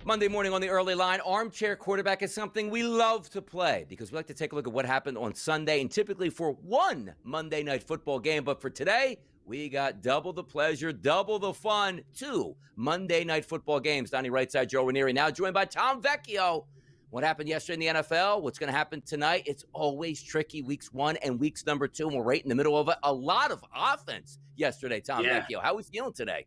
Monday morning on the early line, armchair quarterback is something we love to play because we like to take a look at what happened on Sunday and typically for one Monday night football game. But for today, we got double the pleasure, double the fun, 2 Monday night football games. Donnie Rightside, Joe Raineri, now joined by Tom Vecchio. What happened yesterday in the NFL? What's going to happen tonight? It's always tricky, weeks 1 and weeks number 2, and we're right in the middle of a lot of offense yesterday, Tom Vecchio. How are we feeling today?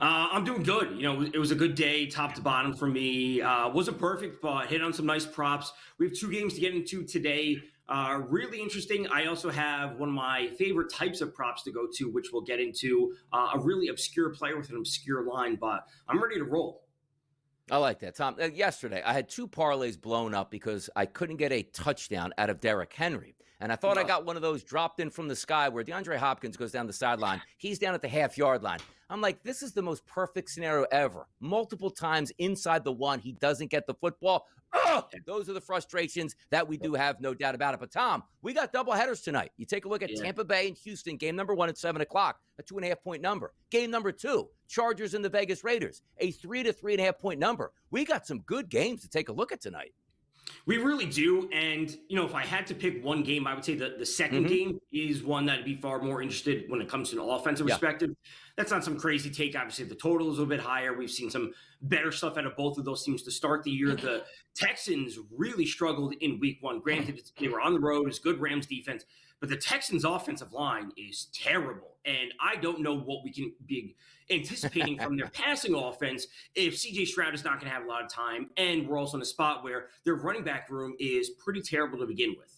I'm doing good. It was a good day, top to bottom for me. Wasn't perfect, but hit on some nice props. We have 2 games to get into today. Really interesting. I also have one of my favorite types of props to go to, which we'll get into. A really obscure player with an obscure line, but I'm ready to roll. I like that, Tom. Yesterday, I had 2 parlays blown up because I couldn't get a touchdown out of Derrick Henry. And I thought I got one of those dropped in from the sky where DeAndre Hopkins goes down the sideline. He's down at the half-yard line. I'm like, this is the most perfect scenario ever. Multiple times inside the 1, he doesn't get the football. Those are the frustrations that we do have, no doubt about it. But, Tom, we got double headers tonight. You take a look at Tampa Bay and Houston, game number 1 at 7 o'clock, a 2.5-point number. Game number 2, Chargers and the Vegas Raiders, a 3 to 3.5-point number. We got some good games to take a look at tonight. We really do. And, if I had to pick one game, I would say the second game is one that I'd be far more interested when it comes to an offensive perspective. That's not some crazy take. Obviously, the total is a little bit higher. We've seen some better stuff out of both of those teams to start the year. The Texans really struggled in week 1. Granted, they were on the road. It's good Rams defense. But the Texans' offensive line is terrible. And I don't know what we can be anticipating from their passing offense if C.J. Stroud is not going to have a lot of time. And we're also in a spot where their running back room is pretty terrible to begin with.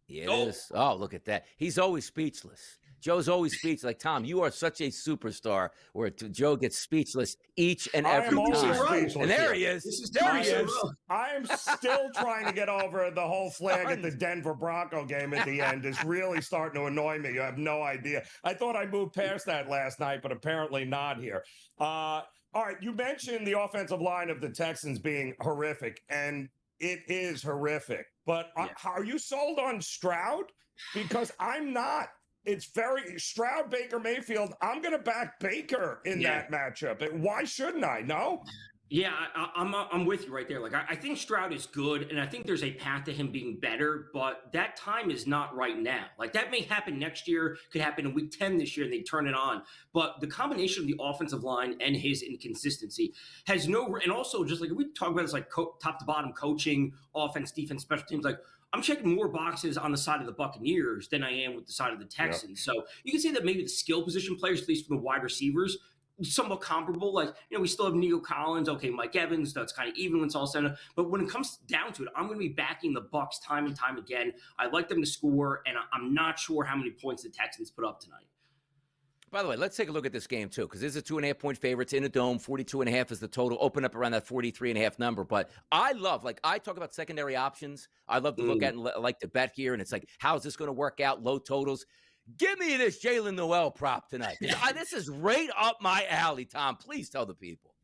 It is. Oh, look at that. He's always speechless. Joe's always speechless. Like, Tom, you are such a superstar where Joe gets speechless each and every time. And there he is. There he is. I am still trying to get over the whole flag at the Denver Bronco game at the end. It's really starting to annoy me. You have no idea. I thought I moved past that last night, but apparently not here. All right, you mentioned the offensive line of the Texans being horrific, and it is horrific. But are you sold on Stroud? Because I'm not. It's very Stroud, Baker Mayfield. I'm going to back Baker in that matchup. Why shouldn't I? No? Yeah, I'm with you right there. Like, I think Stroud is good, and I think there's a path to him being better, but that time is not right now. Like, that may happen next year, could happen in week 10 this year, and they turn it on. But the combination of the offensive line and his inconsistency has no – and also, just like we talk about this, like top to bottom coaching, offense, defense, special teams, like, I'm checking more boxes on the side of the Buccaneers than I am with the side of the Texans. So you can say that maybe the skill position players, at least for the wide receivers, somewhat comparable. Like, we still have Nico Collins, okay, Mike Evans, that's kind of even when it's all said. But when it comes down to it, I'm going to be backing the Bucs time and time again. I like them to score, and I'm not sure how many points the Texans put up tonight. By the way, let's take a look at this game, too, because this is a 2.5-point favorite. It's in a dome. 42.5 is the total. Open up around that 43.5 number. But I love, like, I talk about secondary options. I love to look at and like to bet here. And it's like, how's this going to work out? Low totals. Give me this Jalen Noel prop tonight. This is right up my alley, Tom. Please tell the people.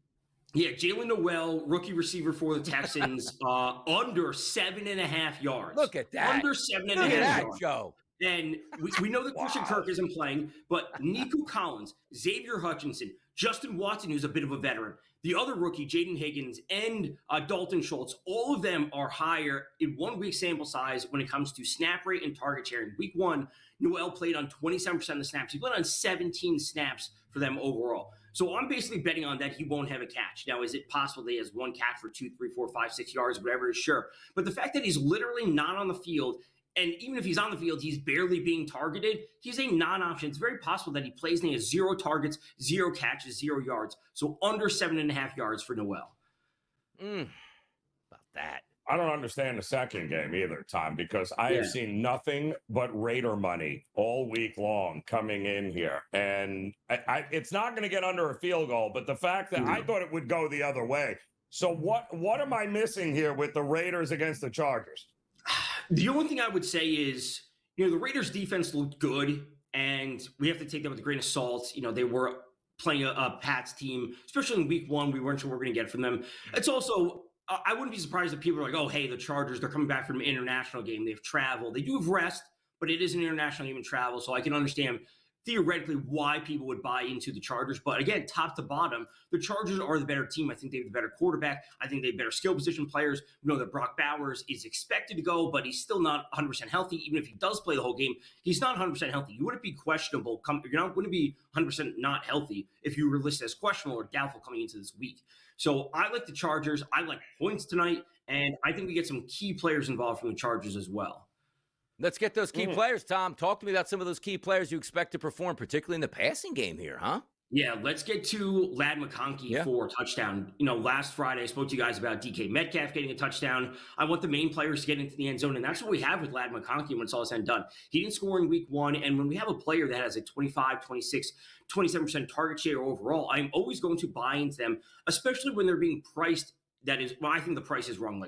Yeah, Jalen Noel, rookie receiver for the Texans, under 7.5 yards. Look at that. Under 7.5 yards. Look at that, Joe. And we know that Christian Kirk isn't playing, but Nico Collins, Xavier Hutchinson, Justin Watson, who's a bit of a veteran, the other rookie, Jaden Higgins, and Dalton Schultz, all of them are higher in 1 week sample size when it comes to snap rate and target share. In week 1, Noel played on 27% of the snaps. He played on 17 snaps for them overall. So I'm basically betting on that he won't have a catch. Now, is it possible that he has one catch for 2, 3, 4, 5, 6 yards, whatever it is? Sure. But the fact that he's literally not on the field, and even if he's on the field, he's barely being targeted, he's a non-option. It's very possible that he plays and he has 0 targets, 0 catches, 0 yards. So under 7.5 yards for Noel. About that. I don't understand the second game either, Tom, because I have seen nothing but Raider money all week long coming in here. And it's not going to get under a field goal, but the fact that I thought it would go the other way. So what am I missing here with the Raiders against the Chargers? The only thing I would say is, the Raiders defense looked good, and we have to take that with a grain of salt. They were playing a Pats team, especially in week 1. We weren't sure what we're going to get from them. It's also, I wouldn't be surprised if people are like, oh, hey, the Chargers, they're coming back from an international game. They've traveled. They do have rest, but it is an international game and travel, so I can understand theoretically why people would buy into the Chargers. But again, top to bottom, the Chargers are the better team. I think they have the better quarterback. I think they have better skill position players. We know that Brock Bowers is expected to go, but he's still not 100% healthy. Even if he does play the whole game, he's not 100% healthy. You wouldn't be questionable. Wouldn't be 100% not healthy if you were listed as questionable or doubtful coming into this week. So I like the Chargers. I like points tonight, and I think we get some key players involved from the Chargers as well. Let's get those key players, Tom. Talk to me about some of those key players you expect to perform, particularly in the passing game here, huh? Yeah, let's get to Ladd McConkey for a touchdown. Last Friday I spoke to you guys about DK Metcalf getting a touchdown. I want the main players to get into the end zone, and that's what we have with Ladd McConkey when it's all said and done. He didn't score in week 1, and when we have a player that has a 25, 26, 27% target share overall, I'm always going to buy into them, especially when they're being priced. I think the price is wrong.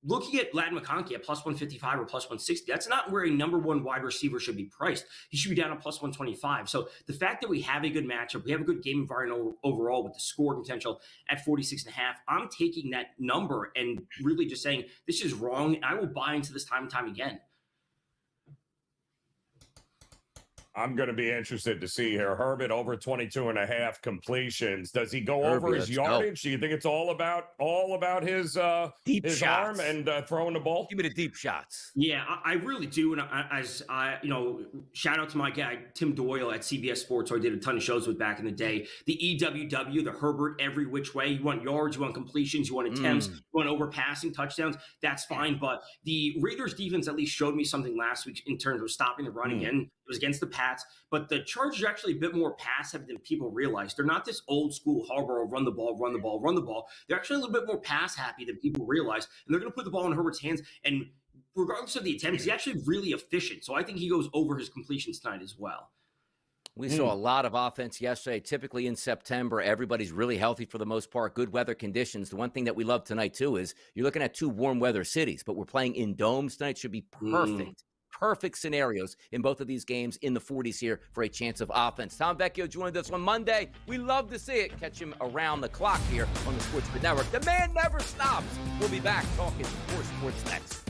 Looking at Ladd McConkey at plus 155 or plus 160, that's not where a number one wide receiver should be priced. He should be down at plus 125. So the fact that we have a good matchup, we have a good game environment overall with the score potential at 46.5, I'm taking that number and really just saying this is wrong. I will buy into this time and time again. I'm going to be interested to see here. Herbert over 22.5 completions. Does he go over his yardage? Do you think it's all about his deep his shots. arm and throwing the ball? Give me the deep shots. Yeah, I really do. And shout out to my guy Tim Doyle at CBS Sports, who I did a ton of shows with back in the day. The EWW, the Herbert every which way. You want yards, you want completions, you want attempts, you want overpassing touchdowns. That's fine. But the Raiders defense at least showed me something last week in terms of stopping the run again. It was against the Pats, but the Chargers are actually a bit more pass heavy than people realize. They're not this old school Harbaugh run the ball, run the ball, run the ball. They're actually a little bit more pass happy than people realize, and they're going to put the ball in Herbert's hands. And regardless of the attempts, he's actually really efficient. So I think he goes over his completions tonight as well. We saw a lot of offense yesterday. Typically in September, everybody's really healthy for the most part, good weather conditions. The one thing that we love tonight, too, is you're looking at two warm weather cities, but we're playing in domes tonight. Should be perfect. Perfect scenarios in both of these games in the 40s here for a chance of offense. Tom Vecchio joined us on Monday. We love to see it. Catch him around the clock here on the Sportsman Network. The man never stops. We'll be back talking more sports next.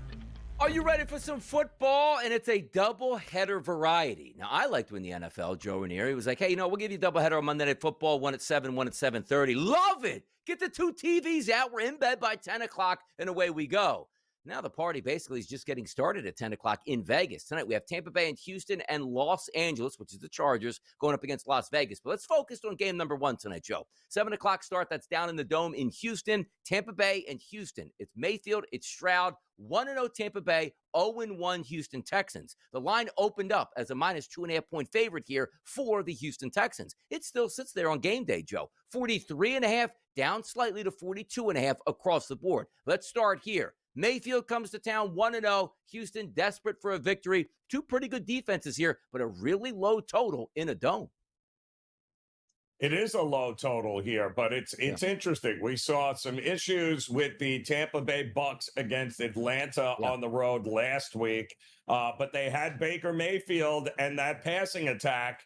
Are you ready for some football? And it's a doubleheader variety. Now, I liked when the NFL, Joe Raineri, was like, hey, we'll give you a doubleheader on Monday Night Football, one at 7, one at 7:30. Love it. Get the two TVs out. We're in bed by 10 o'clock, and away we go. Now the party basically is just getting started at 10 o'clock in Vegas. Tonight we have Tampa Bay and Houston and Los Angeles, which is the Chargers, going up against Las Vegas. But let's focus on game number 1 tonight, Joe. 7 o'clock start. That's down in the Dome in Houston. Tampa Bay and Houston. It's Mayfield. It's Stroud. 1-0 Tampa Bay, 0-1 Houston Texans. The line opened up as a minus 2.5-point favorite here for the Houston Texans. It still sits there on game day, Joe. 43.5, down slightly to 42.5 across the board. Let's start here. Mayfield comes to town 1-0. Houston desperate for a victory. Two pretty good defenses here, but a really low total in a dome. It is a low total here, but it's interesting. We saw some issues with the Tampa Bay Bucks against Atlanta on the road last week, but they had Baker Mayfield and that passing attack.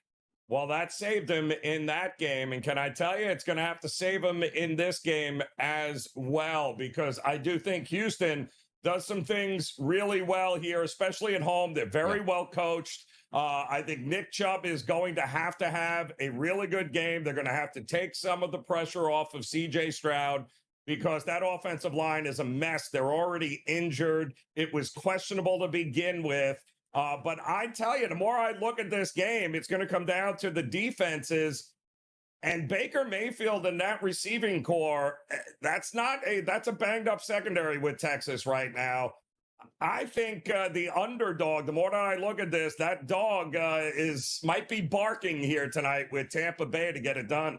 Well, that saved him in that game. And can I tell you, it's going to have to save him in this game as well, because I do think Houston does some things really well here, especially at home. They're very well coached. I think Nick Chubb is going to have a really good game. They're going to have to take some of the pressure off of C.J. Stroud because that offensive line is a mess. They're already injured. It was questionable to begin with. But I tell you, the more I look at this game, it's going to come down to the defenses. And Baker Mayfield and that receiving core, that's a banged up secondary with Texas right now. I think the underdog, the more that I look at this, that dog might be barking here tonight with Tampa Bay to get it done.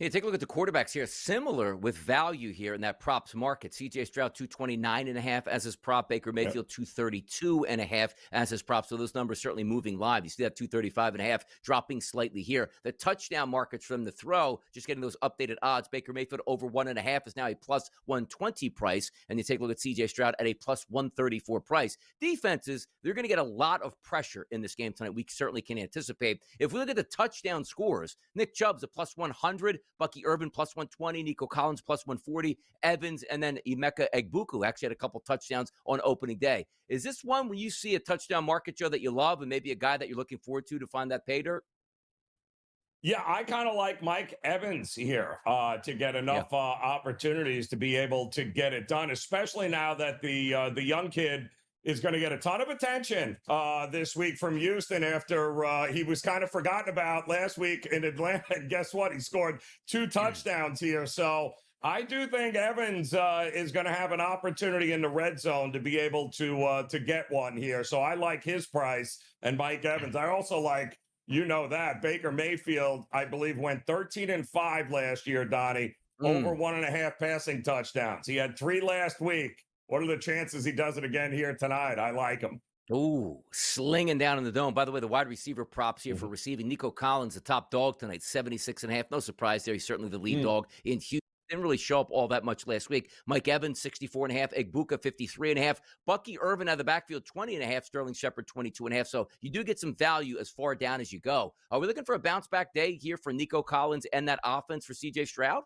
Hey, take a look at the quarterbacks here. Similar with value here in that props market. C.J. Stroud, 229.5 as his prop. Baker Mayfield, 232.5 as his prop. So those numbers certainly moving live. You see that 235.5 dropping slightly here. The touchdown markets from the throw, just getting those updated odds. Baker Mayfield over 1.5 is now a plus 120 price. And you take a look at C.J. Stroud at a plus 134 price. Defenses, they're going to get a lot of pressure in this game tonight. We certainly can anticipate. If we look at the touchdown scores, Nick Chubb's a plus 100. Bucky Irvin plus 120, Nico Collins plus 140, Evans, and then Emeka Egbuka actually had a couple touchdowns on opening day. Is this one when you see a touchdown market, Joe, that you love and maybe a guy that you're looking forward to find that pay dirt? Yeah, I kind of like Mike Evans here to get enough opportunities to be able to get it done, especially now that the young kid is going to get a ton of attention this week from Houston after he was kind of forgotten about last week in Atlanta. And guess what? He scored 2 touchdowns here. So I do think Evans is going to have an opportunity in the red zone to be able to get one here. So I like his price and Mike Evans. I also like, you know, that Baker Mayfield, I believe, went 13-5 last year, Donnie, over 1.5 passing touchdowns. He had 3 last week. What are the chances he does it again here tonight? I like him. Ooh, slinging down in the dome. By the way, the wide receiver props here for receiving. Nico Collins, the top dog tonight, 76.5. No surprise there. He's certainly the lead dog in Houston. Didn't really show up all that much last week. Mike Evans, 64.5. Egbuka, 53.5. Bucky Irvin out of the backfield, 20.5. Sterling Shepard, 22.5. So you do get some value as far down as you go. Are we looking for a bounce-back day here for Nico Collins and that offense for C.J. Stroud?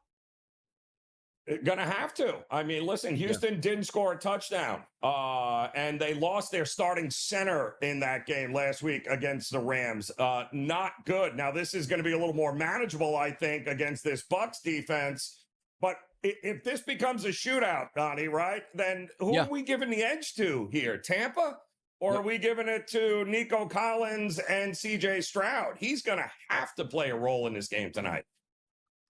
Gonna have to. I mean, listen, Houston didn't score a touchdown, and they lost their starting center in that game last week against the Rams. Not good. Now, this is going to be a little more manageable, I think, against this Bucs defense. But if this becomes a shootout, Donnie, right, then who are we giving the edge to here? Tampa? Or are we giving it to Nico Collins and C.J. Stroud? He's going to have to play a role in this game tonight.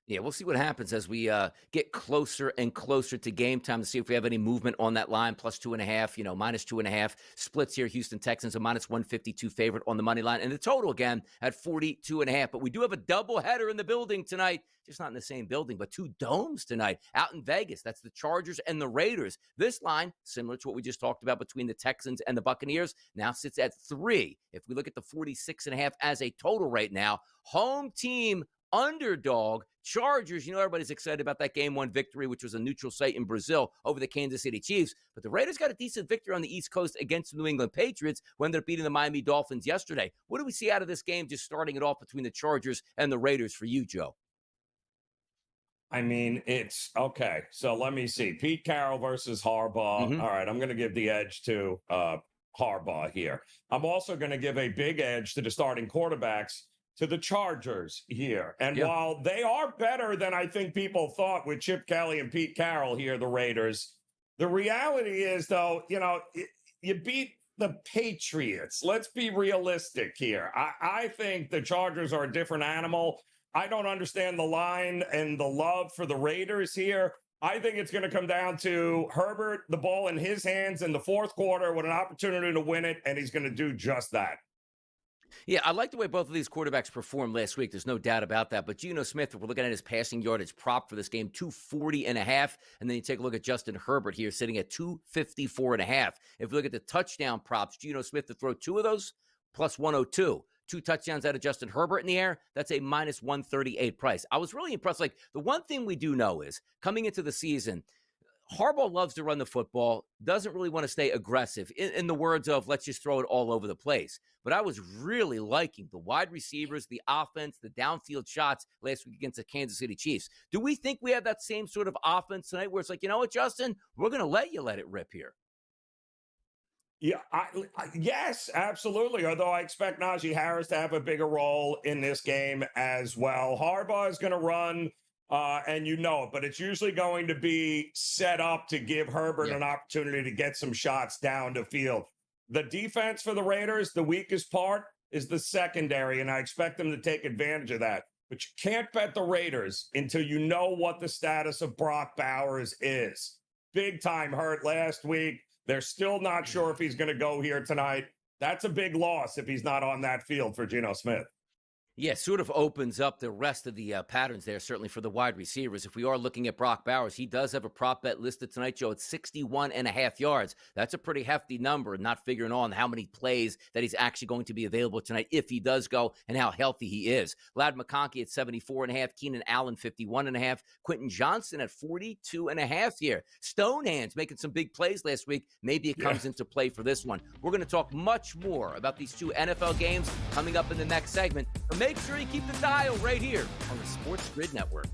Yeah, we'll see what happens as we get closer and closer to game time to see if we have any movement on that line. Plus 2.5, minus 2.5. Splits here. Houston Texans a minus 152 favorite on the money line. And the total, again, at 42.5. But we do have a doubleheader in the building tonight. Just not in the same building, but 2 domes tonight out in Vegas. That's the Chargers and the Raiders. This line, similar to what we just talked about between the Texans and the Buccaneers, now sits at 3. If we look at the 46.5 as a total right now, home team underdog Chargers. Everybody's excited about that game 1 victory, which was a neutral site in Brazil over the Kansas City Chiefs. But the Raiders got a decent victory on the East Coast against the New England Patriots when they're beating the Miami Dolphins yesterday. What do we see out of this game, just starting it off between the Chargers and the Raiders for you, Joe? I mean, it's okay. So let me see. Pete Carroll versus Harbaugh. All right, I'm going to give the edge to Harbaugh here. I'm also going to give a big edge to the starting quarterbacks, to the Chargers here. And while they are better than I think people thought with Chip Kelly and Pete Carroll here, the Raiders, the reality is, though, you beat the Patriots. Let's be realistic here. I think the Chargers are a different animal. I don't understand the line and the love for the Raiders here. I think it's going to come down to Herbert, the ball in his hands in the fourth quarter with an opportunity to win it, and he's going to do just that. Yeah, I like the way both of these quarterbacks performed last week. There's no doubt about that. But Geno Smith, if we're looking at his passing yardage prop for this game, 240.5. And then you take a look at Justin Herbert here sitting at 254.5. If we look at the touchdown props, Geno Smith to throw 2 of those, plus 102. 2 touchdowns out of Justin Herbert in the air, that's a minus 138 price. I was really impressed. Like, the one thing we do know is, coming into the season, Harbaugh loves to run the football, doesn't really want to stay aggressive, in the words of, let's just throw it all over the place. But I was really liking the wide receivers, the offense, the downfield shots last week against the Kansas City Chiefs. Do we think we have that same sort of offense tonight where it's like, you know what, Justin, we're going to let you let it rip here? Yeah, yes, absolutely. Although I expect Najee Harris to have a bigger role in this game as well. Harbaugh is going to run, and you know it, but it's usually going to be set up to give Herbert an opportunity to get some shots down the field. The defense for the Raiders, the weakest part is the secondary, and I expect them to take advantage of that. But you can't bet the Raiders until you know what the status of Brock Bowers is. Big time hurt last week. They're still not sure if he's going to go here tonight. That's a big loss if he's not on that field for Geno Smith. Yeah, sort of opens up the rest of the patterns there, certainly for the wide receivers. If we are looking at Brock Bowers, he does have a prop bet listed tonight, Joe, at 61.5 yards. That's a pretty hefty number, not figuring on how many plays that he's actually going to be available tonight if he does go and how healthy he is. Ladd McConkey at 74.5, Keenan Allen 51.5, Quentin Johnson at 42.5 here. Stonehands making some big plays last week. Maybe it comes into play for this one. We're going to talk much more about these 2 NFL games coming up in the next segment. Make sure you keep the dial right here on the Sports Grid Network.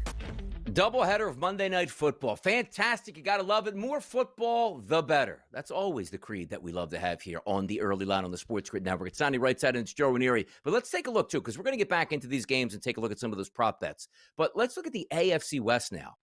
Doubleheader of Monday Night Football. Fantastic. You got to love it. More football, the better. That's always the creed that we love to have here on the Early Line on the Sports Grid Network. It's Donnie Rightside and it's Joe Raineri. But let's take a look, too, because we're going to get back into these games and take a look at some of those prop bets. But let's look at the AFC West now.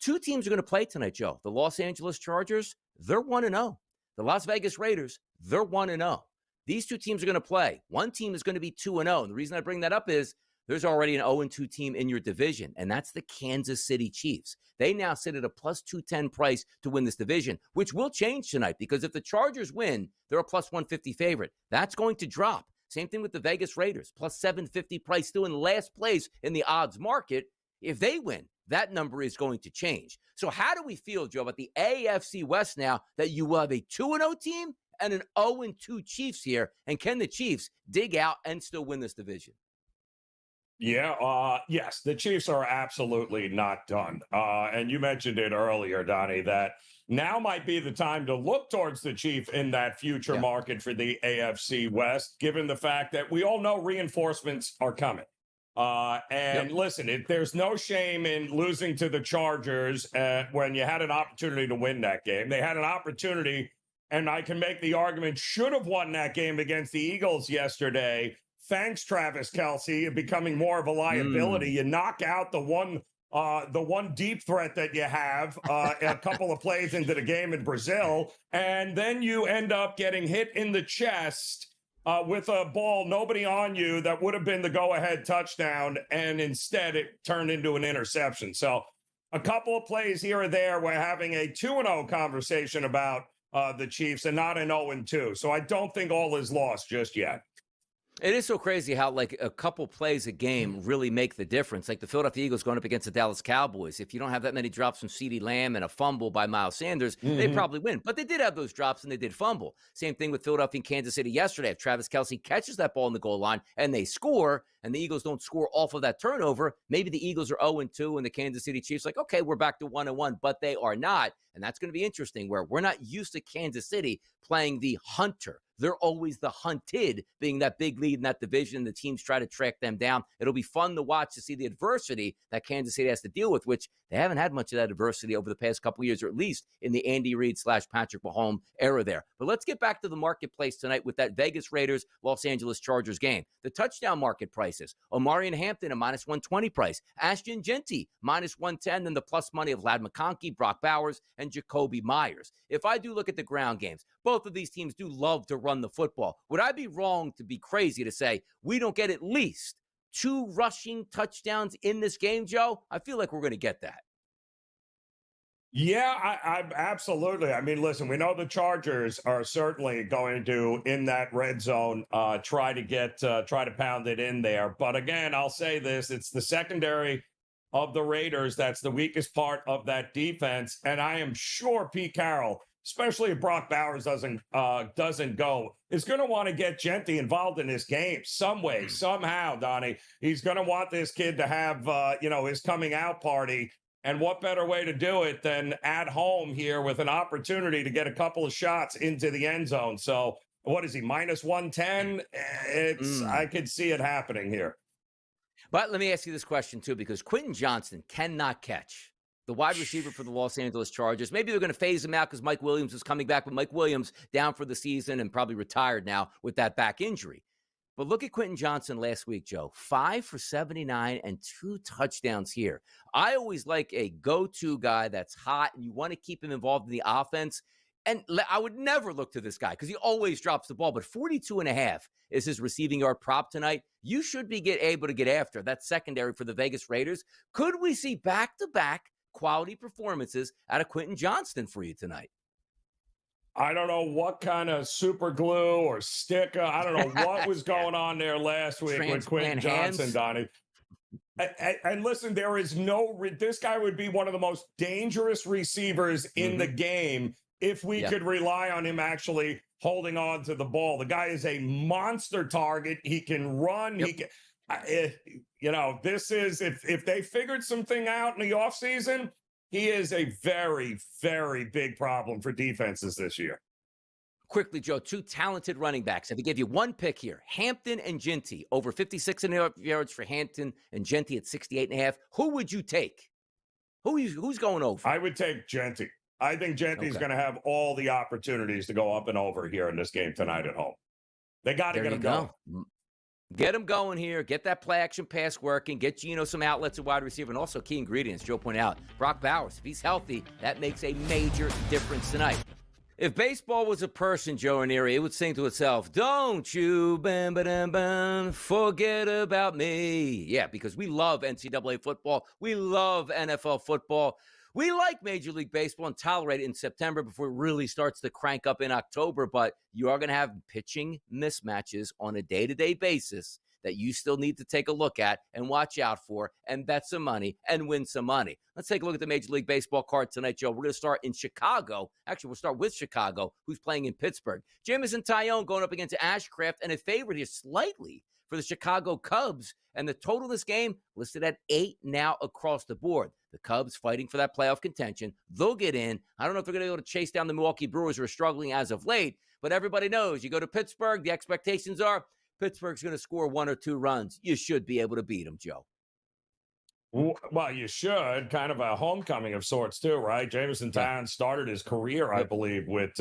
Two teams are going to play tonight, Joe. The Los Angeles Chargers, they're 1-0. The Las Vegas Raiders, they're 1-0. These two teams are going to play. One team is going to be 2-0. And the reason I bring that up is there's already an 0-2 team in your division, and that's the Kansas City Chiefs. They now sit at a plus 210 price to win this division, which will change tonight because if the Chargers win, they're a plus 150 favorite. That's going to drop. Same thing with the Vegas Raiders, plus 750 price, still in last place in the odds market. If they win, that number is going to change. So how do we feel, Joe, about the AFC West now that you have a 2-0 team and an 0-2 Chiefs here? And can the Chiefs dig out and still win this division? Yeah, yes, the Chiefs are absolutely not done. And you mentioned it earlier, Donnie, that now might be the time to look towards the Chief in that future market for the AFC West, given the fact that we all know reinforcements are coming. Listen, there's no shame in losing to the Chargers when you had an opportunity to win that game. They had an opportunity, and I can make the argument, should have won that game against the Eagles yesterday. Thanks, Travis Kelce, becoming more of a liability. You knock out the one deep threat that you have a couple of plays into the game in Brazil, and then you end up getting hit in the chest with a ball, nobody on you, that would have been the go-ahead touchdown, and instead it turned into an interception. So a couple of plays here or there, we're having a 2-0 conversation about the Chiefs and not an 0-2. So I don't think all is lost just yet. It is so crazy how, like, a couple plays a game really make the difference. Like the Philadelphia Eagles going up against the Dallas Cowboys. If you don't have that many drops from CeeDee Lamb and a fumble by Miles Sanders, they probably win. But they did have those drops and they did fumble. Same thing with Philadelphia and Kansas City yesterday. If Travis Kelce catches that ball in the goal line and they score, and the Eagles don't score off of that turnover, maybe the Eagles are 0-2 and the Kansas City Chiefs like, okay, we're back to 1-1, but they are not. And that's going to be interesting, where we're not used to Kansas City playing the hunter. They're always the hunted, being that big lead in that division. The teams try to track them down. It'll be fun to watch to see the adversity that Kansas City has to deal with, which they haven't had much of that adversity over the past couple of years, or at least in the Andy Reid / Patrick Mahomes era there. But let's get back to the marketplace tonight with that Vegas Raiders, Los Angeles Chargers game. The touchdown market prices: Omarion Hampton, a minus 120 price. Ashton Genty, minus 110. Then the plus money of Ladd McConkey, Brock Bowers, and Jacoby Myers. If I do look at the ground games, both of these teams do love to run the football. Would I be wrong to be crazy to say we don't get at least 2 rushing touchdowns in this game, Joe? I feel like we're going to get that. Yeah, I absolutely. I mean, listen, we know the Chargers are certainly going to, in that red zone, try to pound it in there. But again, I'll say this: it's the secondary of the Raiders that's the weakest part of that defense, and I am sure Pete Carroll, especially if Brock Bowers doesn't go, is going to want to get Genty involved in this game some way, somehow, Donnie. He's going to want this kid to have, his coming out party. And what better way to do it than at home here with an opportunity to get a couple of shots into the end zone? So what is he, minus 110? I could see it happening here. But let me ask you this question, too, because Quentin Johnston cannot catch. The wide receiver for the Los Angeles Chargers. Maybe they're going to phase him out because Mike Williams is coming back, but Mike Williams down for the season and probably retired now with that back injury. But look at Quentin Johnston last week, Joe. 5 for 79 and 2 touchdowns here. I always like a go-to guy that's hot, and you want to keep him involved in the offense. And I would never look to this guy because he always drops the ball, but 42.5 is his receiving yard prop tonight. You should be able to get after that secondary for the Vegas Raiders. Could we see back-to-back quality performances out of Quentin Johnston for you tonight? I don't know what kind of super glue or sticker. I don't know what was going on there last week with Quentin Johnston, Donnie. And listen, there is this guy would be one of the most dangerous receivers in the game if we could rely on him actually holding on to the ball. The guy is a monster target. He can run. He can, this is, if they figured something out in the offseason, he is a very, very big problem for defenses this year. Quickly, Joe, 2 talented running backs. If I give you one pick here, Hampton and Genty, over 56.5 yards for Hampton and Genty at 68.5. Who would you take? Who's going over? I would take Genty. I think Genty's Okay. going to have all the opportunities to go up and over here in this game tonight at home. They got to There get you him go. going. Get him going here. Get that play action pass working. Get Geno some outlets at wide receiver. And also key ingredients, Joe pointed out. Brock Bowers, if he's healthy, that makes a major difference tonight. If baseball was a person, Joe Raineri, it would sing to itself, don't you forget about me. Yeah, because we love NCAA football. We love NFL football. We like Major League Baseball and tolerate it in September before it really starts to crank up in October, but you are going to have pitching mismatches on a day-to-day basis that you still need to take a look at and watch out for and bet some money and win some money. Let's take a look at the Major League Baseball card tonight, Joe. We're going to start in Chicago. Actually, we'll start with Chicago, who's playing in Pittsburgh. Jamison Tyone going up against Ashcraft, and a favorite here slightly for the Chicago Cubs. And the total of this game listed at 8 now across the board. The Cubs fighting for that playoff contention. They'll get in. I don't know if they're going to be able to chase down the Milwaukee Brewers, who are struggling as of late, but everybody knows you go to Pittsburgh, the expectations are Pittsburgh's going to score 1 or 2 runs. You should be able to beat them, Joe. Well, you should. Kind of a homecoming of sorts, too, right? Jamison Tyone started his career, I believe, with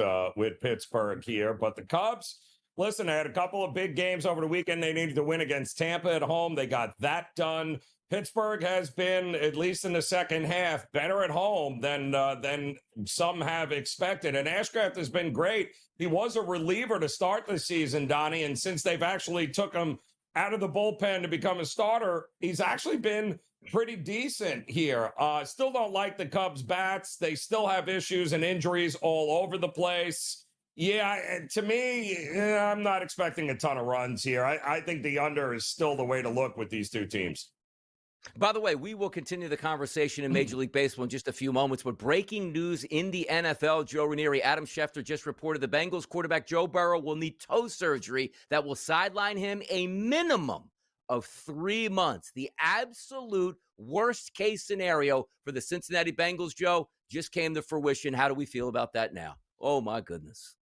Pittsburgh here. But the Cubs, listen, they had a couple of big games over the weekend. They needed to win against Tampa at home. They got that done. Pittsburgh has been, at least in the second half, better at home than some have expected. And Ashcraft has been great. He was a reliever to start the season, Donnie, and since they've actually took him out of the bullpen to become a starter, he's actually been pretty decent here. Still don't like the Cubs' bats. They still have issues and injuries all over the place. Yeah, to me, I'm not expecting a ton of runs here. I think the under is still the way to look with these two teams. By the way, we will continue the conversation in Major League Baseball in just a few moments, but breaking news in the NFL, Joe Raineri, Adam Schefter just reported the Bengals quarterback Joe Burrow will need toe surgery that will sideline him a minimum of 3 months. The absolute worst case scenario for the Cincinnati Bengals, Joe, just came to fruition. How do we feel about that now? Oh, my goodness.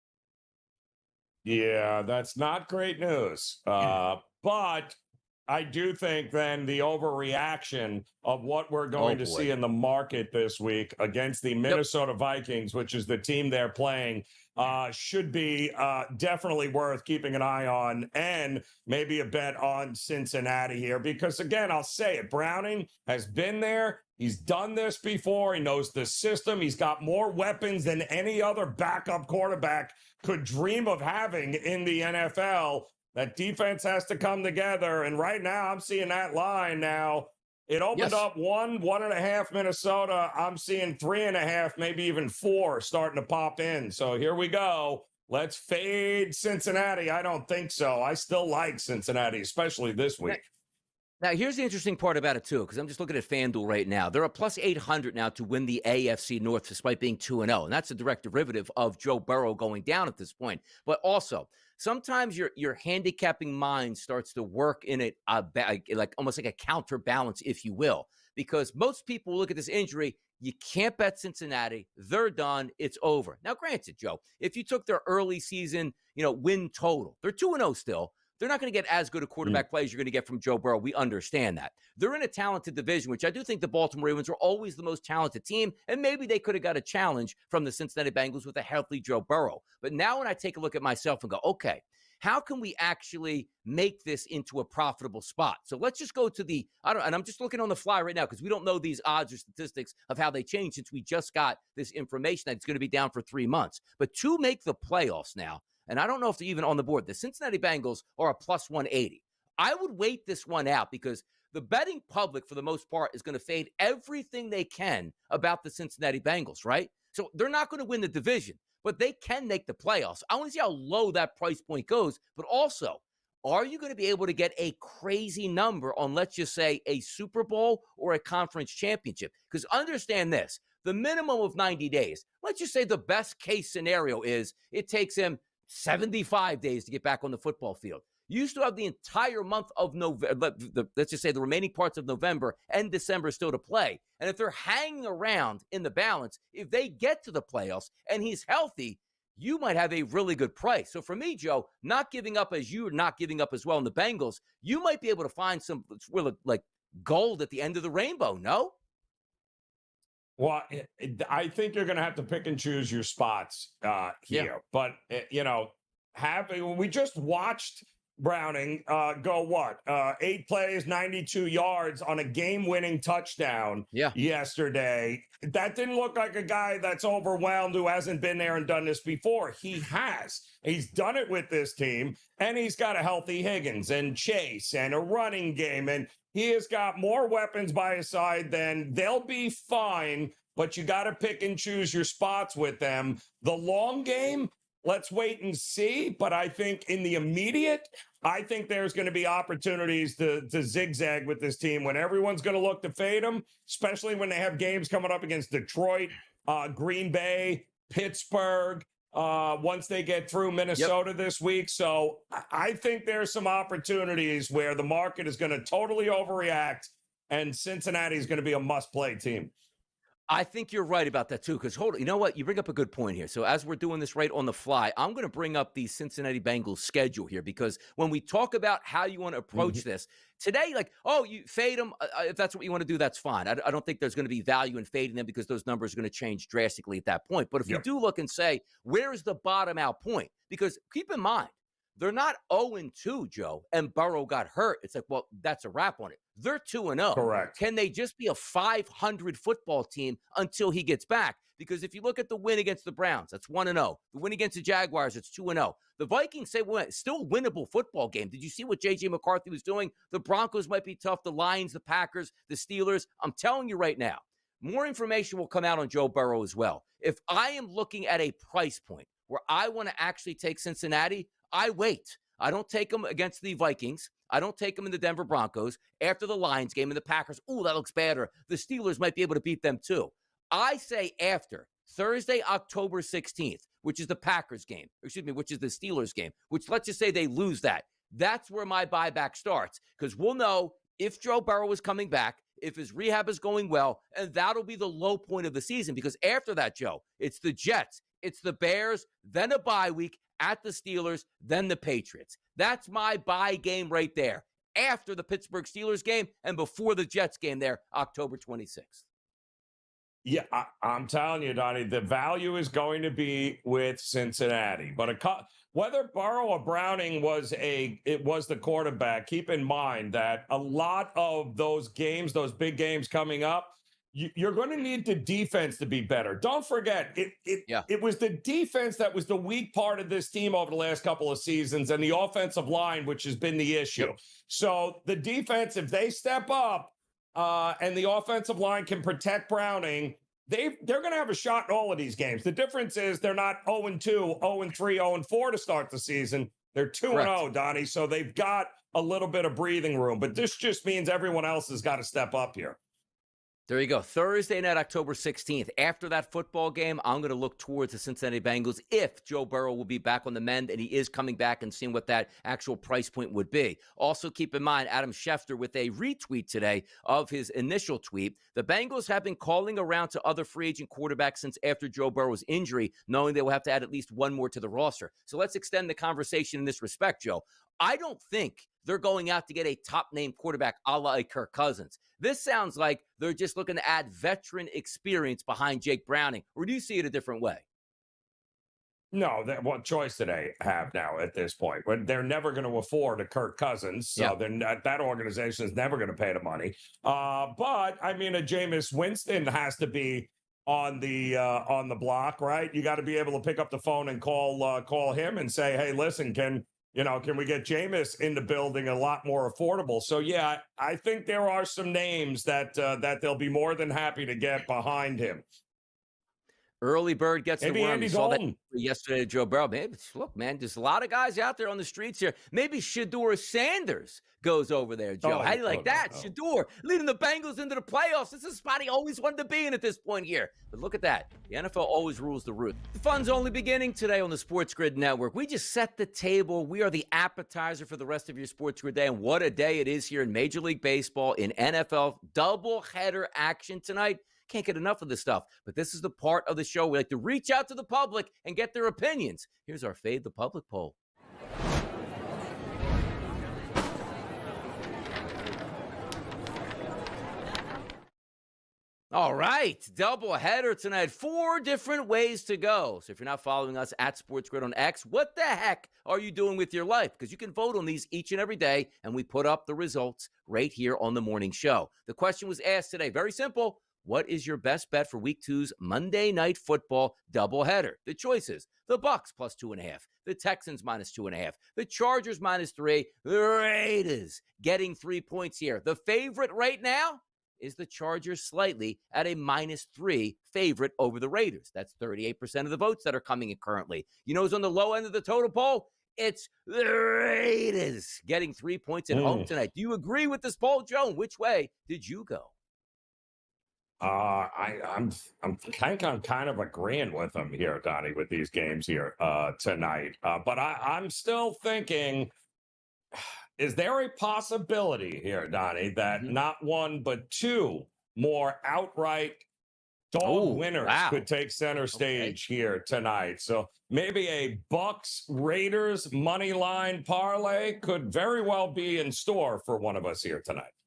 Yeah, that's not great news. But I do think then the overreaction of what we're going to see in the market this week against the Minnesota Vikings, which is the team they're playing, should be definitely worth keeping an eye on, and maybe a bet on Cincinnati here. Because, again, I'll say it, Browning has been there. He's done this before. He knows the system. He's got more weapons than any other backup quarterback could dream of having in the NFL. That defense has to come together. And right now, I'm seeing that line now. It opened up 1.5 Minnesota. I'm seeing 3.5, maybe even 4 starting to pop in. So here we go. Let's fade Cincinnati. I don't think so. I still like Cincinnati, especially this week. Now, here's the interesting part about it, too, because I'm just looking at FanDuel right now. They're a plus 800 now to win the AFC North despite being 2-0. And that's a direct derivative of Joe Burrow going down at this point. But also, sometimes your handicapping mind starts to work in it like almost like a counterbalance, if you will, because most people look at this injury. You can't bet Cincinnati. They're done. It's over. Now, granted, Joe, if you took their early season, win total, they're 2-0 still. They're not going to get as good a quarterback play as you're going to get from Joe Burrow. We understand that. They're in a talented division, which I do think the Baltimore Ravens are always the most talented team, and maybe they could have got a challenge from the Cincinnati Bengals with a healthy Joe Burrow. But now when I take a look at myself and go, okay, how can we actually make this into a profitable spot? So let's just go to and I'm just looking on the fly right now because we don't know these odds or statistics of how they change since we just got this information that it's going to be down for 3 months. But to make the playoffs now, and I don't know if they're even on the board, the Cincinnati Bengals are a plus 180. I would wait this one out because the betting public, for the most part, is going to fade everything they can about the Cincinnati Bengals, right? So they're not going to win the division, but they can make the playoffs. I want to see how low that price point goes, but also, are you going to be able to get a crazy number on, let's just say, a Super Bowl or a conference championship? Because understand this, the minimum of 90 days, let's just say the best case scenario is it takes him 75 days to get back on the football field. You still have the entire month of November, let's just say the remaining parts of November and December still to play. And if they're hanging around in the balance, if they get to the playoffs and he's healthy, you might have a really good price. So for me, Joe, not giving up as you're not giving up as well in the Bengals, you might be able to find some like gold at the end of the rainbow, no? Well, I think you're going to have to pick and choose your spots here. But, we just watched Browning go what? 8 plays, 92 yards on a game-winning touchdown yesterday. That didn't look like a guy that's overwhelmed who hasn't been there and done this before. He has. He's done it with this team, and he's got a healthy Higgins and Chase and a running game, and he has got more weapons by his side than they'll be fine, but you got to pick and choose your spots with them. The long game, let's wait and see. But I think in the immediate, I think there's going to be opportunities to zigzag with this team when everyone's going to look to fade them, especially when they have games coming up against Detroit, Green Bay, Pittsburgh, once they get through Minnesota this week. So I think there's some opportunities where the market is going to totally overreact and Cincinnati is going to be a must-play team. I think you're right about that, too, because hold on. You know what? You bring up a good point here. So as we're doing this right on the fly, I'm going to bring up the Cincinnati Bengals schedule here because when we talk about how you want to approach this, today, you fade them. If that's what you want to do, that's fine. I don't think there's going to be value in fading them because those numbers are going to change drastically at that point. But if you do look and say, where is the bottom out point? Because keep in mind, they're not 0-2, Joe, and Burrow got hurt. It's like, well, that's a wrap on it. They're 2-0. Correct. Can they just be a 500 football team until he gets back? Because if you look at the win against the Browns, that's 1-0. The win against the Jaguars, it's 2-0. The Vikings say, well, still winnable football game. Did you see what J.J. McCarthy was doing? The Broncos might be tough. The Lions, the Packers, the Steelers. I'm telling you right now, more information will come out on Joe Burrow as well. If I am looking at a price point where I want to actually take Cincinnati, I wait. I don't take them against the Vikings. I don't take them in the Denver Broncos. After the Lions game and the Packers, that looks bad. Or the Steelers might be able to beat them too. I say after Thursday, October 16th, which is the Packers game, which is the Steelers game, which let's just say they lose that. That's where my buyback starts because we'll know if Joe Burrow is coming back, if his rehab is going well, and that'll be the low point of the season because after that, Joe, it's the Jets, it's the Bears, then a bye week, at the Steelers, then the Patriots. That's my buy game right there. After the Pittsburgh Steelers game and before the Jets game there, October 26th. Yeah, I'm telling you, Donnie, the value is going to be with Cincinnati. But whether Burrow or Browning was the quarterback, keep in mind that a lot of those games, those big games coming up, you're going to need the defense to be better. Don't forget, it was the defense that was the weak part of this team over the last couple of seasons and the offensive line, which has been the issue. So the defense, if they step up and the offensive line can protect Browning, they're going to have a shot in all of these games. The difference is they're not 0-2, 0-3, 0-4 to start the season. They're 2-0, Donnie, so they've got a little bit of breathing room. But this just means everyone else has got to step up here. There you go. Thursday night, October 16th. After that football game, I'm going to look towards the Cincinnati Bengals if Joe Burrow will be back on the mend and he is coming back and seeing what that actual price point would be. Also, keep in mind, Adam Schefter with a retweet today of his initial tweet. The Bengals have been calling around to other free agent quarterbacks since after Joe Burrow's injury, knowing they will have to add at least one more to the roster. So let's extend the conversation in this respect, Joe. I don't think they're going out to get a top-name quarterback a la Kirk Cousins. This sounds like they're just looking to add veteran experience behind Jake Browning. Or do you see it a different way? No, what choice do they have now at this point? They're never going to afford a Kirk Cousins, so that organization is never going to pay the money. But, I mean, a Jameis Winston has to be on the block, right? You got to be able to pick up the phone and call him and say, hey, listen, can we get Jameis in the building a lot more affordable? So, yeah, I think there are some names that they'll be more than happy to get behind him. Early bird gets the worm. Andy You saw that Dalton. yesterday to Joe Burrow. Maybe, look, man, there's a lot of guys out there on the streets here. Maybe Shedeur Sanders goes over there, Joe. How do you like that? No. Shedeur leading the Bengals into the playoffs. This is a spot he always wanted to be in at this point here. But look at that. The NFL always rules the roost. The fun's only beginning today on the Sports Grid Network. We just set the table. We are the appetizer for the rest of your Sports Grid day. And what a day it is here in Major League Baseball, in NFL. Doubleheader action tonight. Can't get enough of this stuff, but this is the part of the show we like to reach out to the public and get their opinions. Here's our Fade the Public poll. All right, doubleheader tonight. 4 different ways to go. So if you're not following us at SportsGrid on X, what the heck are you doing with your life? Because you can vote on these each and every day, and we put up the results right here on the morning show. The question was asked today, very simple. What is your best bet for Week 2's Monday Night Football doubleheader? The choices: the Bucs plus 2.5, the Texans minus 2.5, the Chargers minus 3, the Raiders getting 3 points here. The favorite right now is the Chargers slightly at a -3 favorite over the Raiders. That's 38% of the votes that are coming in currently. You know who's on the low end of the total poll? It's the Raiders getting 3 points at home tonight. Do you agree with this poll, Joe? Which way did you go? I'm kind of agreeing with him here, Donnie, with these games here tonight. But I'm still thinking, is there a possibility here, Donnie, that not one but 2 more outright dog winners could take center stage here tonight? So maybe a Bucs Raiders money line parlay could very well be in store for one of us here tonight.